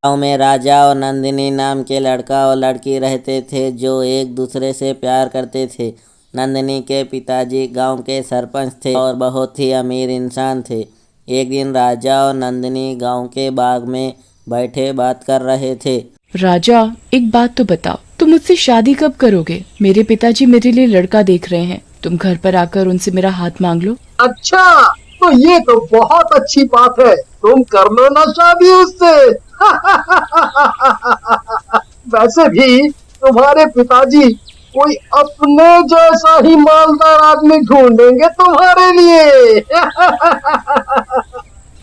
गांव में राजा और नंदिनी नाम के लड़का और लड़की रहते थे जो एक दूसरे से प्यार करते थे। नंदिनी के पिताजी गांव के सरपंच थे और बहुत ही अमीर इंसान थे। एक दिन राजा और नंदिनी गांव के बाग में बैठे बात कर रहे थे। राजा, एक बात तो बताओ, तुम मुझसे शादी कब करोगे? मेरे पिताजी मेरे लिए लड़का देख रहे हैं, तुम घर पर आकर उनसे मेरा हाथ मांग लो। अच्छा, तो ये तो बहुत अच्छी बात है, तुम कर लो ना शादी उससे। वैसे भी तुम्हारे पिताजी कोई अपने जैसा ही मालदार आदमी ढूंढेंगे तुम्हारे लिए।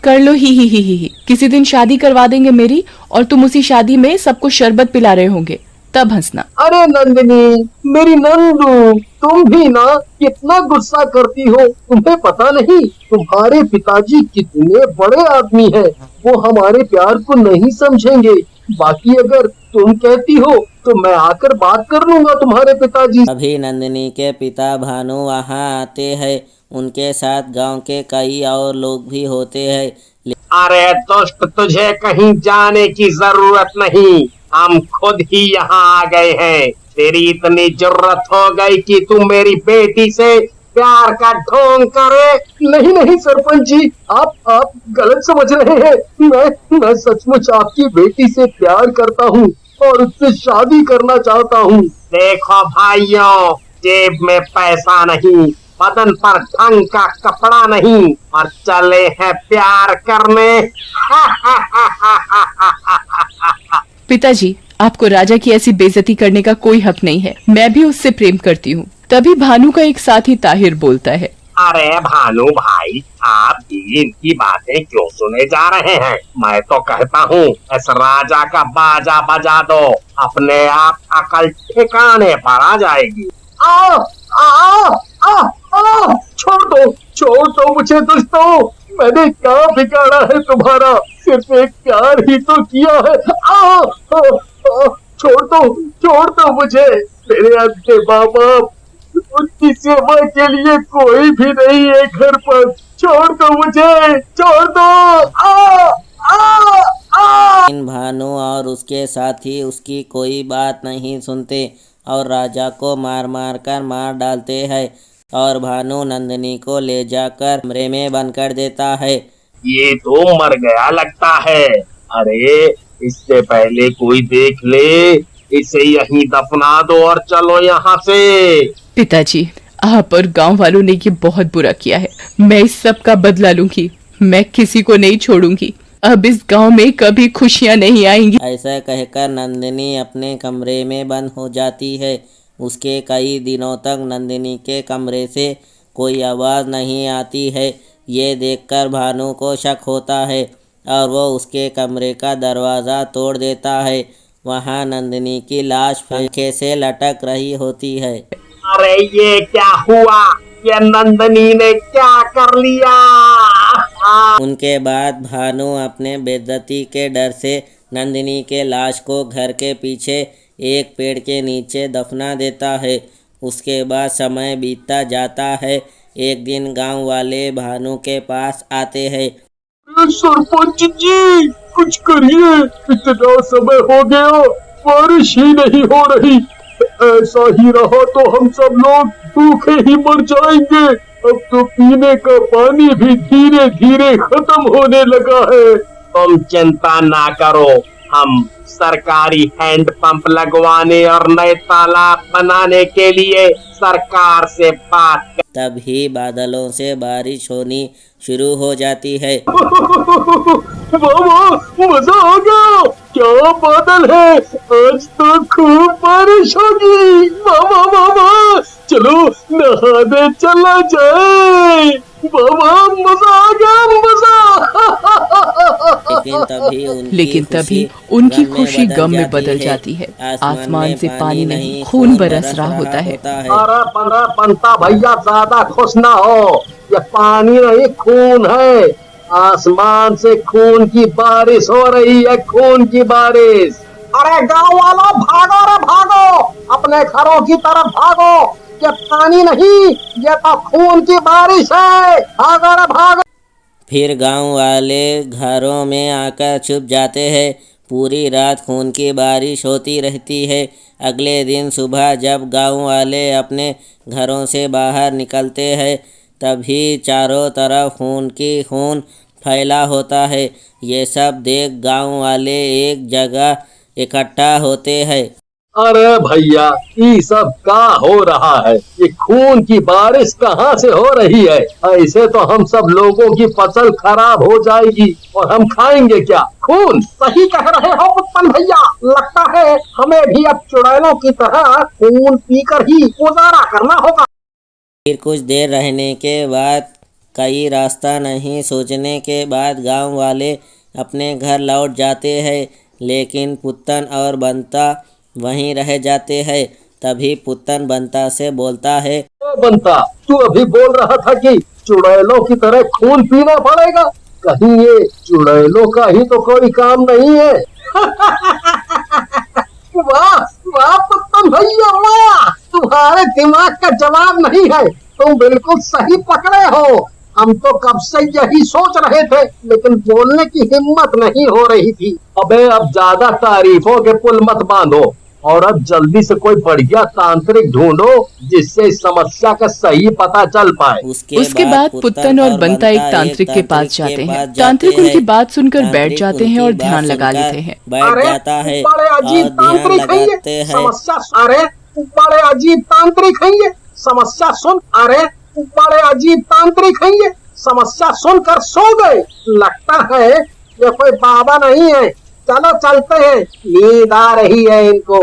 कर लो ही। किसी दिन शादी करवा देंगे मेरी, और तुम उसी शादी में सबको शरबत पिला रहे होंगे, तब हंसना। अरे नंदिनी, मेरी नंदू, तुम भी ना कितना गुस्सा करती हो, तुम्हें पता नहीं तुम्हारे पिताजी कितने बड़े आदमी हैं, वो हमारे प्यार को नहीं समझेंगे। बाकी अगर तुम कहती हो तो मैं आकर बात कर लूंगा तुम्हारे पिताजी। अभी नंदिनी के पिता भानु वहां आते हैं। उनके साथ गांव के कई और लोग भी होते हैं। अरे दोस्त, तुझे कहीं जाने की जरूरत नहीं, हम खुद ही यहाँ आ गए हैं। तेरी इतनी जरूरत हो गई कि तू मेरी बेटी से प्यार का ढोंग करे। नहीं नहीं सरपंच जी, आप गलत समझ रहे हैं। मैं सचमुच आपकी बेटी से प्यार करता हूँ और उससे शादी करना चाहता हूँ। देखो भाइयों, जेब में पैसा नहीं, बदन पर ढंग का कपड़ा नहीं, और चले हैं प्यार करने। पिताजी, आपको राजा की ऐसी बेइज्जती करने का कोई हक नहीं है। मैं भी उससे प्रेम करती हूँ। तभी भानु का एक साथी ताहिर बोलता है। अरे भानु भाई, आप भी इनकी बातें क्यों सुने जा रहे हैं? मैं तो कहता हूँ इस राजा का बाजा बजा दो, अपने आप अकल ठिकाने पर आ जाएगी। आ आ आ आ छोड़ दो मुझे दोस्तों, मैंने क्या बिगाड़ा है तुम्हारा? सिर्फ एक प्यार ही तो किया है। छोड़ दो मुझे। मेरे अंधे माँ बाप, उनकी सेवा के लिए कोई भी नहीं है घर पर। छोड़ दो मुझे, छोड़ दो। लेकिन भानु और उसके साथी उसकी कोई बात नहीं सुनते और राजा को मार डालते हैं और भानु नंदिनी को ले जाकर कमरे में बंद कर देता है। ये तो मर गया लगता है। अरे इससे पहले कोई देख ले, इसे यहीं दफना दो और चलो यहाँ से। पिताजी, आप और गांव वालों ने ये बहुत बुरा किया है। मैं इस सब का बदला लूंगी। मैं किसी को नहीं छोड़ूंगी। अब इस गांव में कभी खुशियां नहीं आएंगी। ऐसा कहकर नंदिनी अपने कमरे में बंद हो जाती है। उसके कई दिनों तक नंदिनी के कमरे से कोई आवाज़ नहीं आती है। ये देखकर भानु को शक होता है और वो उसके कमरे का दरवाज़ा तोड़ देता है। वहाँ नंदिनी की लाश पंखे से लटक रही होती है। अरे ये क्या हुआ? ये नंदिनी ने क्या कर लिया? उनके बाद भानु अपने बेइज्जती के डर से नंदिनी के लाश को घर के पीछे एक पेड़ के नीचे दफना देता है। उसके बाद समय बीतता जाता है। एक दिन गांव वाले भानु के पास आते हैं। सरपंच जी, कुछ करिए, इतना समय हो गया, बारिश ही नहीं हो रही। ऐसा ही रहा तो हम सब लोग भूखे ही मर जाएंगे। अब तो पीने का पानी भी धीरे धीरे खत्म होने लगा है। तुम चिंता ना करो, हम सरकारी हैंडपंप लगवाने और नए तालाब बनाने के लिए सरकार से बात कर। तभी बादलों से बारिश होनी शुरू हो जाती है। वाह, मजा आ गया। क्या बादल है, आज तो खूब बारिश होगी। वाह, चलो नहाने चला जाए। वाह, मजा आ गया, मजा। लेकिन तभी उनकी खुशी गम में बदल जाती है। आसमान से पानी नहीं, खून बरस रहा होता है। अरे पंता भैया, ज्यादा खुश ना हो, ये पानी नहीं खून है। आसमान से खून की बारिश हो रही है, खून की बारिश। अरे गांव वालों, भागो रे भागो, अपने घरों की तरफ भागो। ये पानी नहीं, ये तो खून की बारिश है। भागो रे भागो। फिर गांव वाले घरों में आकर छुप जाते हैं। पूरी रात खून की बारिश होती रहती है। अगले दिन सुबह जब गांव वाले अपने घरों से बाहर निकलते हैं तभी चारों तरफ खून फैला होता है। ये सब देख गांव वाले एक जगह इकट्ठा होते हैं। अरे भैया, ये सब क्या हो रहा है? ये खून की बारिश कहाँ से हो रही है? ऐसे तो हम सब लोगों की फसल खराब हो जाएगी और हम खाएंगे क्या? खून? सही कह रहे हो पुष्पन भैया, लगता है हमें भी अब चुड़ैलों की तरह खून पीकर ही गुजारा करना होगा। फिर कुछ देर रहने के बाद कई रास्ता नहीं सोचने के बाद गांव वाले अपने घर लौट जाते हैं, लेकिन पुत्तन और बंता वहीं रह जाते हैं। तभी पुत्तन बंता से बोलता है, ओ बंता, तू अभी बोल रहा था कि चुड़ैलों की तरह खून पीना पड़ेगा। कहीं ये चुड़ैलों का ही तो कोई काम नहीं है? वाह वाह पुत्तन भैया, वाह! तुम्हारे दिमाग का जवाब नहीं है, तुम बिल्कुल सही पकड़े हो। हम तो कब से यही सोच रहे थे, लेकिन बोलने की हिम्मत नहीं हो रही थी। अबे अब ज्यादा तारीफों के पुल मत बांधो और अब जल्दी से कोई बढ़िया तांत्रिक ढूंढो जिससे इस समस्या का सही पता चल पाए। उसके बाद पुत्तन और बंता एक तांत्रिक के पास जाते हैं। तांत्रिक उनकी बात सुनकर बैठ जाते हैं और ध्यान लगा लेते हैं। बैठ जाता है बड़े अजीब तांत्रिक है ये समस्या। अरे बड़े अजीब तांत्रिक है ये समस्या सुन। अरे बड़े अजीब तांत्रिक है ये समस्या सुनकर सो गए। लगता है ये कोई बाबा नहीं है। चलो चलते हैं, नींद आ रही है इनको।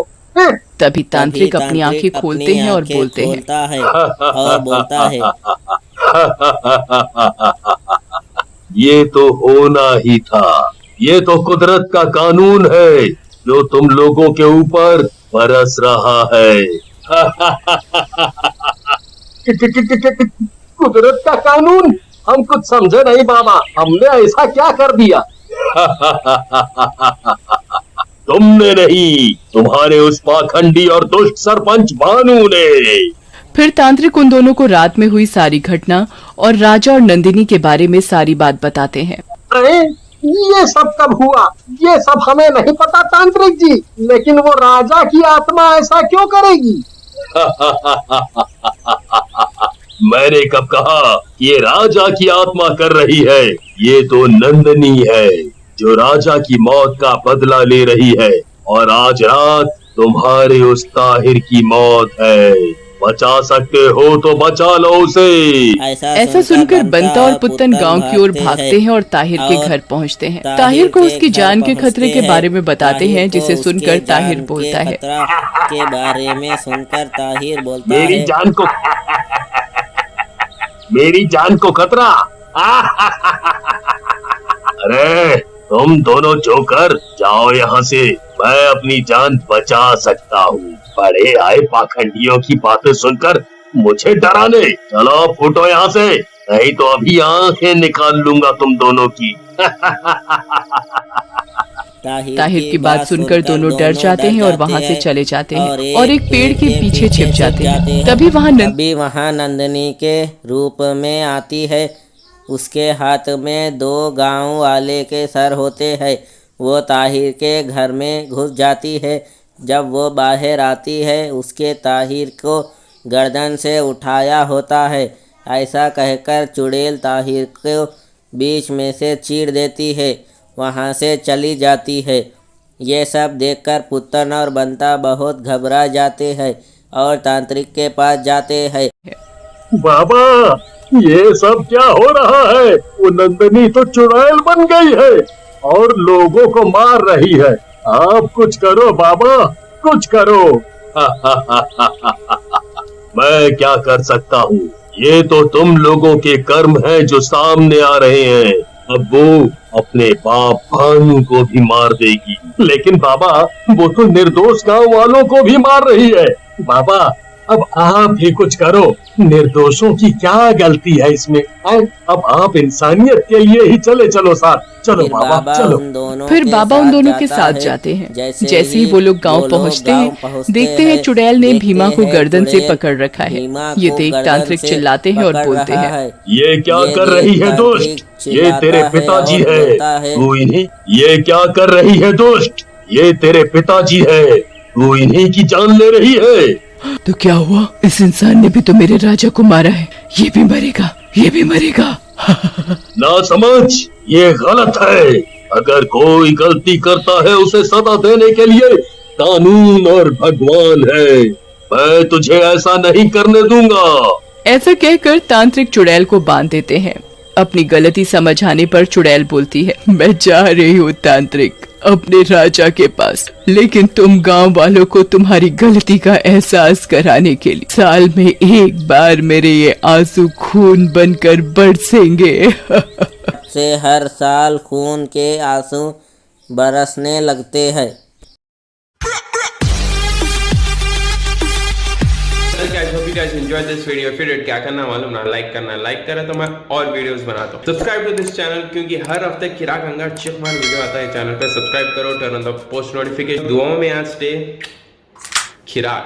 तभी तांत्रिक अपनी आंखें खोलते हैं और बोलते हैं, और बोलता है, ये तो होना ही था। ये तो कुदरत का कानून है जो तुम लोगों के ऊपर बरस रहा है। कुदरत का कानून? हम कुछ समझे नहीं बाबा, हमने ऐसा क्या कर दिया? तुमने नहीं, तुम्हारे उस पाखंडी और दुष्ट सरपंच भानु ने। फिर तांत्रिक उन दोनों को रात में हुई सारी घटना और राजा और नंदिनी के बारे में सारी बात बताते हैं। अरे ये सब कब हुआ? ये सब हमें नहीं पता तांत्रिक जी, लेकिन वो राजा की आत्मा ऐसा क्यों करेगी? मैंने कब कहा ये राजा की आत्मा कर रही है? ये तो नंदिनी है जो राजा की मौत का बदला ले रही है, और आज रात तुम्हारे उस ताहिर की मौत है। बचा सकते हो तो बचा लो उसे। ऐसा सुनकर बंता और पुत्तन गांव की ओर भागते हैं और ताहिर के घर पहुंचते हैं। ताहिर को उसकी जान के खतरे के बारे में बताते हैं, जिसे सुनकर ताहिर बोलता है, के बारे में सुनकर ताहिर बोलता है, मेरी जान को खतरा? अरे तुम दोनों जोकर जाओ यहाँ से, मैं अपनी जान बचा सकता हूँ। बड़े आए पाखंडियों की बातें सुनकर मुझे डराने। चलो फूटो यहाँ से, नहीं तो अभी आंखें निकाल लूंगा तुम दोनों की। ताहिर की बात सुनकर दोनों डर जाते हैं और वहाँ से चले जाते हैं और एक पेड़ के पीछे छिप जाते हैं। तभी वहाँ नंदिनी के रूप में आती है। उसके हाथ में 2 गांव वाले के सर होते हैं। वो ताहिर के घर में घुस जाती है। जब वो बाहर आती है उसके ताहिर को गर्दन से उठाया होता है। ऐसा कहकर चुड़ैल ताहिर को बीच में से चीर देती है, वहाँ से चली जाती है। ये सब देखकर पुत्तन और बंता बहुत घबरा जाते हैं और तांत्रिक के पास जाते हैं। बाबा, ये सब क्या हो रहा है? वो नंदिनी तो चुड़ैल बन गई है और लोगों को मार रही है। आप कुछ करो बाबा, कुछ करो। मैं क्या कर सकता हूँ? ये तो तुम लोगों के कर्म हैं जो सामने आ रहे हैं। अब वो अपने बाप भानु को भी मार देगी। लेकिन बाबा, वो तो निर्दोष गांव वालों को भी मार रही है। बाबा, अब आप भी कुछ करो, निर्दोषों की क्या गलती है इसमें? अब आप इंसानियत के लिए ही चलो साथ, चलो फिर बाबा बाबा चलो। उन दोनों फिर के बाबा उन साथ दोनों के जाता साथ है। जाते हैं। जैसे जैसे ही वो लोग गांव पहुंचते हैं, देखते हैं चुड़ैल ने देखते भीमा को हैं गर्दन से चुड़ैल पकड़ रखा है। भीमा ये को देख गर्दन तांत्रिक से चिल्लाते हैं और पकड़ बोलते रहा हैं, है। ये क्या ये कर देख रही है दुष्ट? तांत्रिक ये तेरे चिल्लाता है पिताजी और है। बोलता है, तू इन्हीं, ये क्या कर रही है दुष्ट? ये तेरे पिताजी है, तू इन्हीं की जान ले रही है। तो क्या हुआ? इस इंसान ने भी तो मेरे राजा को मारा है, ये भी मरेगा, ये भी मरेगा। ना समझ, ये गलत है। अगर कोई गलती करता है उसे सजा देने के लिए कानून और भगवान है। मैं तुझे ऐसा नहीं करने दूंगा। ऐसा कहकर तांत्रिक चुड़ैल को बांध देते हैं। अपनी गलती समझ आने पर चुड़ैल बोलती है, मैं जा रही हूँ तांत्रिक अपने राजा के पास, लेकिन तुम गांव वालों को तुम्हारी गलती का एहसास कराने के लिए साल में एक बार मेरे ये आंसू खून बनकर बरसेंगे। से हर साल खून के आंसू बरसने लगते हैं। guys, hope you guys enjoyed this video. फिर क्या करना मालूम ना, लाइक करना, लाइक करा तो मैं और वीडियोस बनाता हूँ। सब्सक्राइब टू दिस चैनल, क्योंकि हर हफ्ते किराक अंगार चिकमार वीडियो आता है चैनल पे। सब्सक्राइब करो, turn on the post notification. दुआओं में आज स्टे खिराक।